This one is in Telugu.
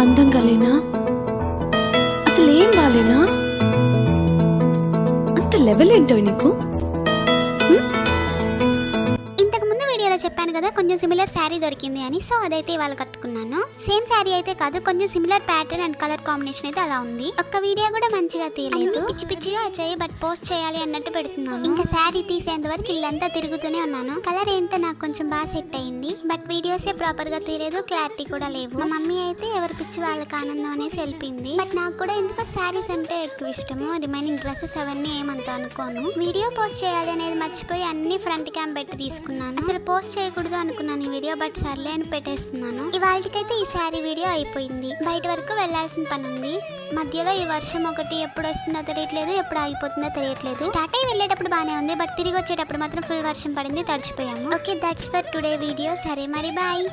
అందంగా లేనా? అసలు ఏం బాలేనా? అంత లెవెల్ ఏంటో నీకు? చెప్పాను కదా కొంచెం సిమిలర్ శారీ దొరికింది అని, సో అదైతే ఇవాళ కట్టుకున్నాను. సేమ్ శారీ అయితే కాదు, కొంచెం similar pattern and colour combination అయితే అలా ఉంది. ఒక్క వీడియో కూడా మంచిగా తీయలేదు, పిచ్చి పిచ్చిగా వచ్చాయి, బట్ పోస్ట్ చేయాలి అన్నట్టు పెడుతున్నాను. ఇంకా శారీ తీసేంత వరకు ఇల్లంతా తిరుగుతూనే ఉన్నాను. కలర్ ఏంటో నాకు కొంచెం బాగా సెట్ అయింది, బట్ వీడియోసే ప్రాపర్ గా తీయలేదు, క్లారిటీ కూడా లేవు. మా మమ్మీ అయితే ఎవరు పిచ్చి వాళ్ళకి ఆనందం అనేసి వెళ్ళిపోయింది. బట్ నాకు కూడా ఎందుకో శారీస్ అంటే ఎక్కువ ఇష్టము, రిమైనింగ్ డ్రెస్సెస్ అవన్నీ ఏమంత అనుకోను. వీడియో పోస్ట్ చేయాలి అనేది మర్చిపోయి అన్ని ఫ్రంట్ క్యామ్ పెట్టి తీసుకున్నాను. అసలు పోస్ట్ చేయకూడదు అనుకున్నాను ఈ వీడియో, బట్ సర్లే అని పెట్టేస్తున్నాను. ఇవాళకైతే ఈ శారీ వీడియో అయిపోయింది. బయట వరకు వెళ్లాల్సిన పని ఉంది. మధ్యలో ఈ వర్షం ఒకటి ఎప్పుడు వస్తుందో తెలియట్లేదు, ఎప్పుడు ఆగిపోతుందో తెలియట్లేదు. స్టార్ట్ అయ్యి వెళ్ళేటప్పుడు బాగానే ఉంది, బట్ తిరిగి వచ్చేటప్పుడు మాత్రం ఫుల్ వర్షం పడింది, తడిచిపోయాము. Okay, that's for today video. సరే మరి, బాయ్.